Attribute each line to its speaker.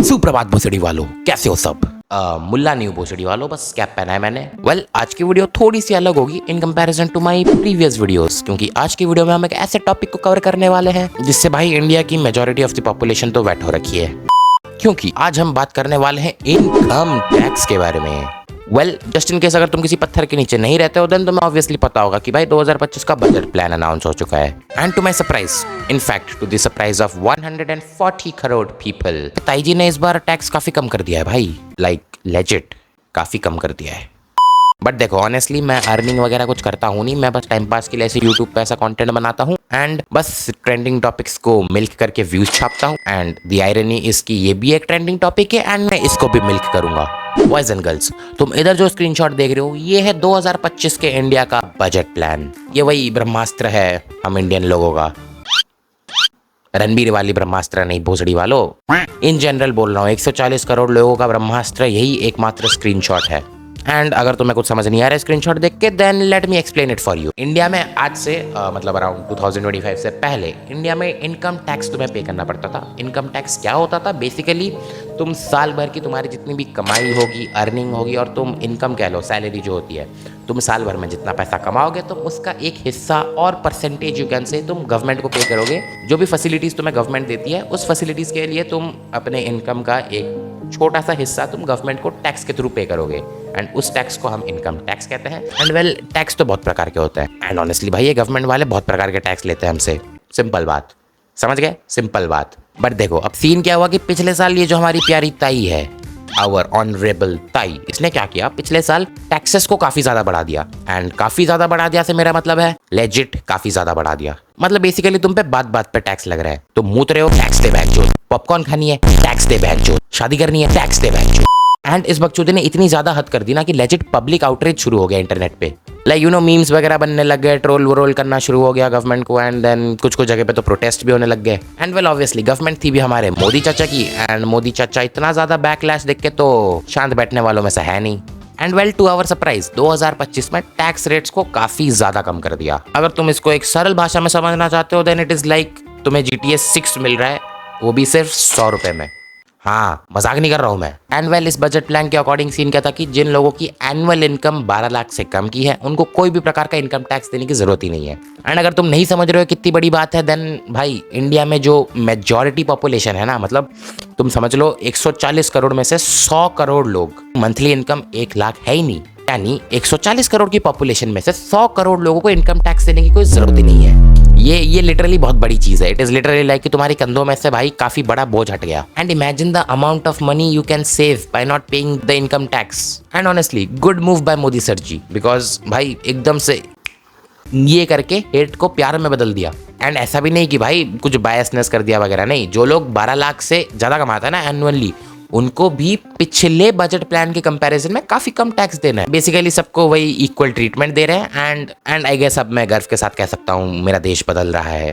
Speaker 1: सुप्रभात भोसड़ी वालों, कैसे हो सब? मुल्ला नहीं हूँ भोसड़ी वालों, बस कैप पहना है मैंने। आज की वीडियो थोड़ी सी अलग होगी in comparison to my previous videos, क्योंकि आज की वीडियो में हम एक ऐसे टॉपिक को कवर करने वाले हैं जिससे भाई इंडिया की मेजॉरिटी ऑफ द पॉपुलेशन तो वेट हो रखी है, क्योंकि आज हम बात करने वाले हैं इनकम टैक्स के बारे में। जस्ट इन केस अगर तुम किसी पत्थर के नीचे नहीं रहते हो देन तुम्हें ऑब्वियसली पता होगा कि भाई 2025 का बजट प्लान अनाउंस हो चुका है। And to my surprise, in fact to the surprise of 140 crore people, ताई जी ने इस बार टैक्स काफी कम कर दिया है भाई, लाइक लेजिट काफी कम कर दिया है। बट देखो ऑनेस्टली मैं अर्निंग वगैरह कुछ करता हूँ नहीं, मैं बस टाइम पास के लिए ऐसे यूट्यूब पे ऐसा कंटेंट बनाता हूँ एंड बस ट्रेंडिंग टॉपिक्स को मिल्क करके व्यूज छापता हूँ। एंड द आयरनी इसकी ये भी एक ट्रेंडिंग टॉपिक है एंड मैं इसको भी मिल्क करूंगा। बॉयज एंड गर्ल्स, तुम इधर जो स्क्रीनशॉट देख रहे हो ये है 2025 के इंडिया का बजट प्लान। ये वही ब्रह्मास्त्र है हम इंडियन लोगों का, रणबीर वाली ब्रह्मास्त्र नहीं भोसड़ी वालों, इन जनरल बोल रहा हूँ। 140 करोड़ लोगों का ब्रह्मास्त्र यही एकमात्र स्क्रीनशॉट है। एंड अगर तुम्हें कुछ समझ नहीं आ रहा है स्क्रीनशॉट देख के, then let me explain it for you. India में आज से मतलब अराउंड 2025 से पहले इंडिया में इनकम टैक्स तुम्हें पे करना पड़ता था। इनकम टैक्स क्या होता था? बेसिकली तुम साल भर की तुम्हारी जितनी भी कमाई होगी, अर्निंग होगी, और तुम इनकम कह लो सैलरी जो होती है, तुम साल भर में जितना पैसा कमाओगे तुम उसका एक हिस्सा और परसेंटेज यू कैन से तुम गवर्नमेंट को पे करोगे। जो भी फैसिलिटीज़ तुम्हें गवर्नमेंट देती है उस फैसिलिटीज़ के लिए तुम अपने इनकम का एक छोटा सा हिस्सा तुम गवर्नमेंट को टैक्स के थ्रू पे करोगे एंड उस टैक्स को हम इनकम टैक्स कहते हैं। एंड टैक्स तो बहुत प्रकार के होते हैं एंड ऑनेस्टली भाई ये गवर्नमेंट वाले बहुत प्रकार के टैक्स लेते हैं हमसे। सिंपल बात, समझ गए? सिंपल बात। बट देखो अब सीन क्या हुआ कि पिछले साल ये जो हमारी प्यारी ताई है, आवर ऑनरेबल ताई, इसने क्या किया? पिछले साल टैक्सेस को काफी ज्यादा बढ़ा दिया। एंड काफी ज्यादा बढ़ा दिया से मेरा मतलब है लेजिट काफी ज्यादा बढ़ा दिया। मतलब बेसिकली तुम पे बात बात पे टैक्स लग रहा है। तुम मूत रहे हो, टैक्स दे बैकचोद। पॉपकॉर्न खानी है, टैक्स दे बैकचोद। शादी करनी है, टैक्स दे बैकचोद। एंड इस बकचोदी ने इतनी ज्यादा हद कर दी ना कि लेजिट पब्लिक आउटरीच शुरू हो गया इंटरनेट पे। लाइक यू नो मीम्स वगैरह बनने लग गए, ट्रोल वोल करना शुरू हो गया गवर्नमेंट को। एंड देन कुछ जगह पे तो प्रोटेस्ट भी होने लग गए। एंड ऑब्वियसली गवर्नमेंट थी भी हमारे मोदी चाचा की, एंड मोदी चाचा इतना ज्यादा बैकलैश देख के तो शांत बैठने वालों में से है नहीं। एंड टू आवर सरप्राइज 2025 में टैक्स रेट्स को काफी ज्यादा कम कर दिया। अगर तुम इसको एक सरल भाषा में समझना चाहते हो देन इट इज लाइक तुम्हें GTA 6 मिल रहा है, वो भी सिर्फ 100 रुपए में। हाँ, मजाक नहीं कर रहा हूँ मैं। एंड इस बजट प्लान के अकॉर्डिंग सीन क्या था कि जिन लोगों की एनुअल इनकम 12 लाख से कम की है उनको कोई भी प्रकार का इनकम टैक्स देने की जरूरत ही नहीं है। एंड अगर तुम नहीं समझ रहे हो कितनी बड़ी बात है, देन भाई इंडिया में जो मेजॉरिटी पॉपुलेशन है ना, मतलब तुम समझ लो 140 करोड़ में से 100 करोड़ लोग मंथली इनकम 1 लाख है ही नहीं। यानी 140 करोड़ की पॉपुलेशन में से 100 करोड़ लोगों को इनकम टैक्स देने की कोई जरूरत ही नहीं है। ये लिटरली बहुत बड़ी चीज है। इट इज लिटरली लाइक कि तुम्हारी कंधों में से भाई काफी बड़ा बोझ हट गया। And imagine the amount of money you can save by not paying the income tax. And honestly good move by Modi sir ji, because भाई एकदम से ये करके हेट को प्यार में बदल दिया। एंड ऐसा भी नहीं कि भाई कुछ बायसनेस कर दिया वगैरह, नहीं। जो लोग 12 लाख से ज्यादा कमाते हैं ना एनुअली, उनको भी पिछले बजट प्लान के कंपैरिजन में काफी कम टैक्स देना है। बेसिकली सबको वही इक्वल ट्रीटमेंट दे रहे हैं। एंड आई गेस अब मैं गर्व के साथ कह सकता हूँ मेरा देश बदल रहा है।